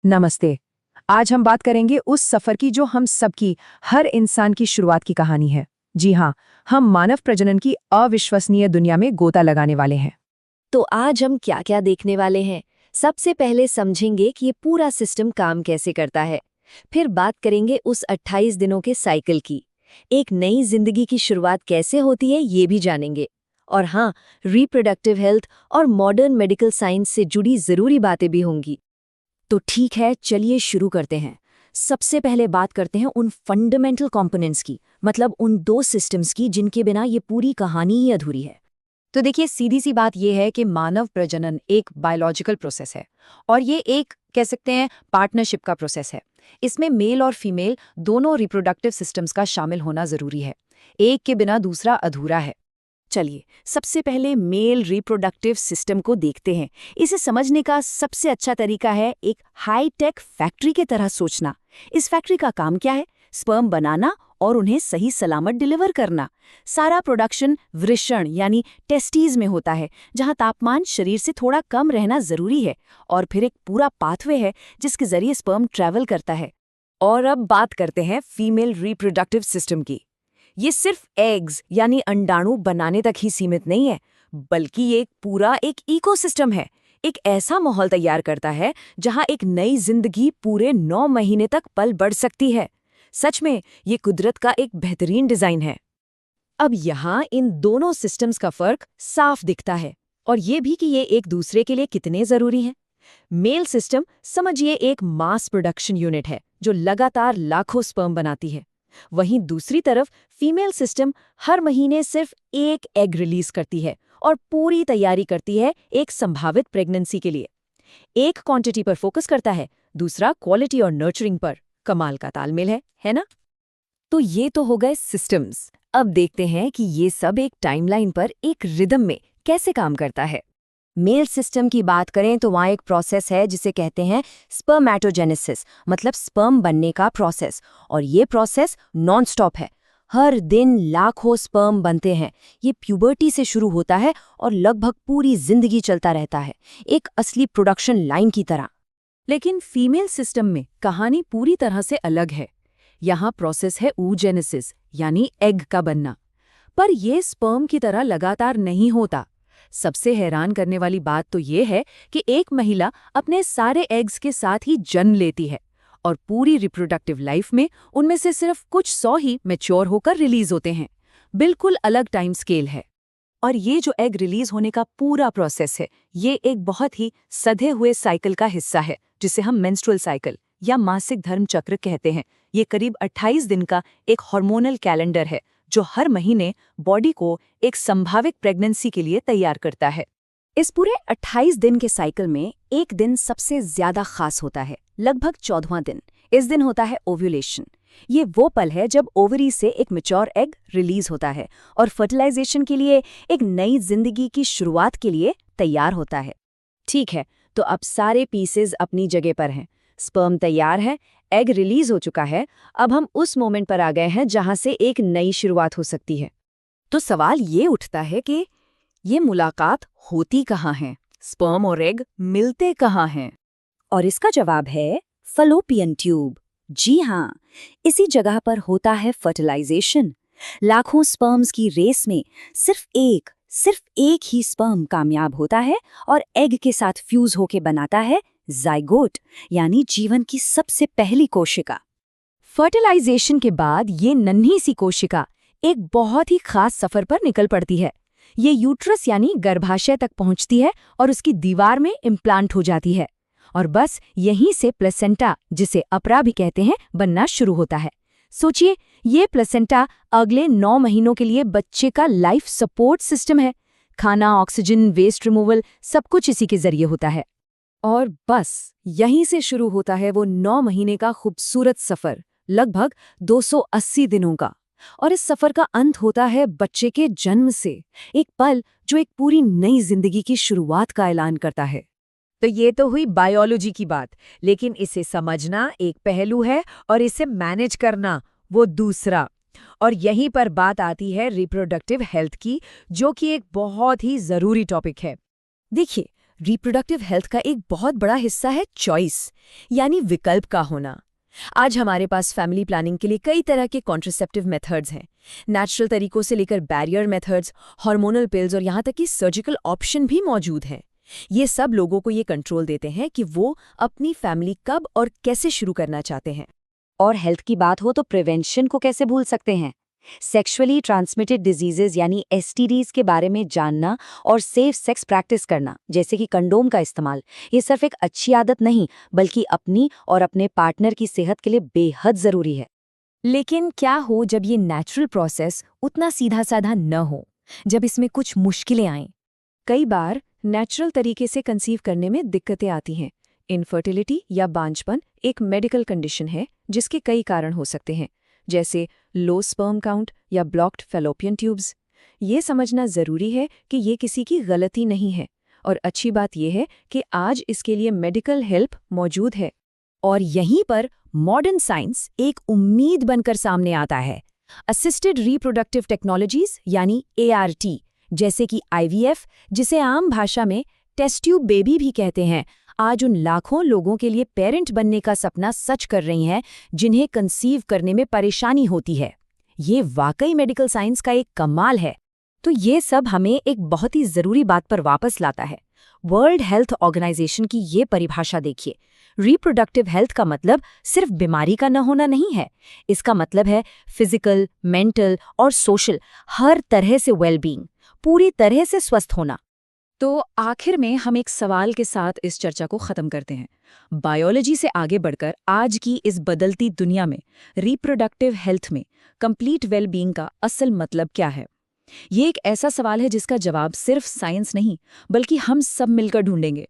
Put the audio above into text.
नमस्ते। आज हम बात करेंगे उस सफर की जो हम सबकी, हर इंसान की शुरुआत की कहानी है। जी हाँ, हम मानव प्रजनन की अविश्वसनीय दुनिया में गोता लगाने वाले हैं। तो आज हम क्या क्या देखने वाले हैं। सबसे पहले समझेंगे कि ये पूरा सिस्टम काम कैसे करता है। फिर बात करेंगे उस 28 दिनों के साइकिल की। एक नई जिंदगी की शुरुआत कैसे होती है ये भी जानेंगे। और हाँ, रिप्रोडक्टिव हेल्थ और मॉडर्न मेडिकल साइंस से जुड़ी जरूरी बातें भी होंगी। तो ठीक है, चलिए शुरू करते हैं। सबसे पहले बात करते हैं उन फंडामेंटल कंपोनेंट्स की, मतलब उन दो सिस्टम्स की जिनके बिना ये पूरी कहानी ही अधूरी है। तो देखिए, सीधी सी बात यह है कि मानव प्रजनन एक बायोलॉजिकल प्रोसेस है और ये एक कह सकते हैं पार्टनरशिप का प्रोसेस है। इसमें मेल और फीमेल दोनों रिप्रोडक्टिव सिस्टम्स का शामिल होना जरूरी है। एक के बिना दूसरा अधूरा है। चलिए, सबसे पहले मेल रिप्रोडक्टिव सिस्टम को देखते हैं। इसे समझने का सबसे अच्छा तरीका है एक हाई टेक फैक्ट्री की तरह सोचना। इस फैक्ट्री का काम क्या है? स्पर्म बनाना और उन्हें सही सलामत डिलीवर करना। सारा प्रोडक्शन वृषण यानी टेस्टीज में होता है, जहां तापमान शरीर से थोड़ा कम रहना जरूरी है। और फिर एक पूरा पाथवे है जिसके जरिए स्पर्म ट्रैवल करता है। और अब बात करते हैं फीमेल रिप्रोडक्टिव सिस्टम की। ये सिर्फ एग्स यानी अंडाणु बनाने तक ही सीमित नहीं है, बल्कि ये पूरा एक इकोसिस्टम है। एक ऐसा माहौल तैयार करता है जहां एक नई जिंदगी पूरे 9 महीने तक पल बढ़ सकती है। सच में ये कुदरत का एक बेहतरीन डिजाइन है। अब यहाँ इन दोनों सिस्टम्स का फर्क साफ दिखता है, और ये भी कि ये एक दूसरे के लिए कितने जरूरी हैं। मेल सिस्टम समझिए एक मास प्रोडक्शन यूनिट है जो लगातार लाखों स्पर्म बनाती है। वहीं दूसरी तरफ फीमेल सिस्टम हर महीने सिर्फ एक एग रिलीज करती है और पूरी तैयारी करती है एक संभावित प्रेगनेंसी के लिए। एक क्वांटिटी पर फोकस करता है, दूसरा क्वालिटी और नर्चरिंग पर। कमाल का तालमेल है ना? तो ये तो हो गए सिस्टम्स। अब देखते हैं कि ये सब एक टाइमलाइन पर एक रिदम में कैसे काम करता है। मेल सिस्टम की बात करें तो वहाँ एक प्रोसेस है जिसे कहते हैं स्पर्मेटोजेनेसिस, मतलब स्पर्म बनने का प्रोसेस। और ये प्रोसेस नॉन स्टॉप है। हर दिन लाखों स्पर्म बनते हैं। ये प्यूबर्टी से शुरू होता है और लगभग पूरी जिंदगी चलता रहता है, एक असली प्रोडक्शन लाइन की तरह। लेकिन फीमेल सिस्टम में कहानी पूरी तरह से अलग है। यहाँ प्रोसेस है oogenesis, यानी एग का बनना। पर यह स्पर्म की तरह लगातार नहीं होता। सबसे हैरान करने वाली बात तो ये है कि एक महिला अपने सारे एग्स के साथ ही जन्म लेती है और पूरी रिप्रोडक्टिव लाइफ में उनमें से सिर्फ कुछ 100 ही मैच्योर होकर रिलीज होते हैं। बिल्कुल अलग टाइम स्केल है। और ये जो एग रिलीज होने का पूरा प्रोसेस है, ये एक बहुत ही सधे हुए साइकिल का हिस्सा है जिसे हम मेंस्ट्रुअल साइकिल या मासिक धर्म चक्र कहते हैं। ये करीब 28 दिन का एक हार्मोनल कैलेंडर है जो हर महीने बॉडी को एक संभावित प्रेगनेंसी के लिए तैयार करता है। इस पूरे 28 दिन के साइकिल में एक दिन सबसे ज्यादा खास होता है, लगभग 14वां दिन। इस दिन होता है ओव्यूलेशन। ये वो पल है जब ओवरी से एक मैच्योर एग रिलीज होता है और फर्टिलाइजेशन के लिए, एक नई जिंदगी की शुरुआत के लिए तैयार होता है। ठीक है, तो अब सारे पीसेज अपनी जगह पर हैं। स्पर्म तैयार है, एग रिलीज हो चुका है। अब हम उस मोमेंट पर आ गए हैं जहां से एक नई शुरुआत हो सकती है। तो सवाल ये उठता है कि ये मुलाकात होती कहाँ है? स्पर्म और एग मिलते कहाँ हैं? और इसका जवाब है फलोपियन ट्यूब। जी हाँ, इसी जगह पर होता है फर्टिलाइजेशन। लाखों स्पर्म्स की रेस में सिर्फ एक ही स्पर्म कामयाब होता है और एग के साथ फ्यूज होके बनाता है जाइगोट, यानी जीवन की सबसे पहली कोशिका। फर्टिलाइजेशन के बाद ये नन्ही सी कोशिका एक बहुत ही खास सफर पर निकल पड़ती है। ये यूट्रस यानी गर्भाशय तक पहुंचती है और उसकी दीवार में इम्प्लांट हो जाती है। और बस यहीं से प्लेसेंटा, जिसे अपरा भी कहते हैं, बनना शुरू होता है। सोचिए, ये प्लेसेंटा अगले 9 महीनों के लिए बच्चे का लाइफ सपोर्ट सिस्टम है। खाना, ऑक्सीजन, वेस्ट रिमूवल, सब कुछ इसी के जरिए होता है। और बस यहीं से शुरू होता है वो 9 महीने का खूबसूरत सफर, लगभग 280 दिनों का। और इस सफर का अंत होता है बच्चे के जन्म से, एक पल जो एक पूरी नई जिंदगी की शुरुआत का ऐलान करता है। तो ये तो हुई बायोलॉजी की बात, लेकिन इसे समझना एक पहलू है और इसे मैनेज करना वो दूसरा। और यहीं पर बात आती है रिप्रोडक्टिव हेल्थ की, जो कि एक बहुत ही जरूरी टॉपिक है। देखिए, रिप्रोडक्टिव हेल्थ का एक बहुत बड़ा हिस्सा है चॉइस, यानी विकल्प का होना। आज हमारे पास फैमिली प्लानिंग के लिए कई तरह के कॉन्ट्रासेप्टिव मेथड्स हैं। नेचुरल तरीकों से लेकर बैरियर मेथड्स, हार्मोनल पिल्स और यहाँ तक कि सर्जिकल ऑप्शन भी मौजूद हैं। ये सब लोगों को ये कंट्रोल देते हैं कि वो अपनी फैमिली कब और कैसे शुरू करना चाहते हैं। और हेल्थ की बात हो तो प्रिवेंशन को कैसे भूल सकते हैं। सेक्सुअली ट्रांसमिटेड डिजीजेज यानी एसटीडीज के बारे में जानना और सेफ सेक्स प्रैक्टिस करना, जैसे कि कंडोम का इस्तेमाल, ये सिर्फ एक अच्छी आदत नहीं बल्कि अपनी और अपने पार्टनर की सेहत के लिए बेहद जरूरी है। लेकिन क्या हो जब ये नेचुरल प्रोसेस उतना सीधा साधा न हो, जब इसमें कुछ मुश्किलें आएं? कई बार नेचुरल तरीके से कंसीव करने में दिक्कतें आती हैं। इनफर्टिलिटी या बांझपन एक मेडिकल कंडीशन है जिसके कई कारण हो सकते हैं, जैसे लो स्पर्म काउंट या ब्लॉक्ड फैलोपियन ट्यूब्स। ये समझना जरूरी है कि ये किसी की गलती नहीं है, और अच्छी बात यह है कि आज इसके लिए मेडिकल हेल्प मौजूद है। और यहीं पर मॉडर्न साइंस एक उम्मीद बनकर सामने आता है। असिस्टेड रिप्रोडक्टिव टेक्नोलॉजीज यानी ART, जैसे कि IVF, जिसे आम भाषा में टेस्ट ट्यूब बेबी भी कहते हैं, आज उन लाखों लोगों के लिए पेरेंट बनने का सपना सच कर रही हैं जिन्हें कंसीव करने में परेशानी होती है। ये वाकई मेडिकल साइंस का एक कमाल है। तो ये सब हमें एक बहुत ही जरूरी बात पर वापस लाता है। वर्ल्ड हेल्थ ऑर्गेनाइजेशन की ये परिभाषा देखिए। रिप्रोडक्टिव हेल्थ का मतलब सिर्फ बीमारी का न होना नहीं है। इसका मतलब है फिजिकल, मेंटल और सोशल, हर तरह से वेलबींग, पूरी तरह से स्वस्थ होना। तो आखिर में हम एक सवाल के साथ इस चर्चा को खत्म करते हैं। बायोलॉजी से आगे बढ़कर आज की इस बदलती दुनिया में रिप्रोडक्टिव हेल्थ में कंप्लीट वेलबींग का असल मतलब क्या है? ये एक ऐसा सवाल है जिसका जवाब सिर्फ साइंस नहीं बल्कि हम सब मिलकर ढूंढेंगे।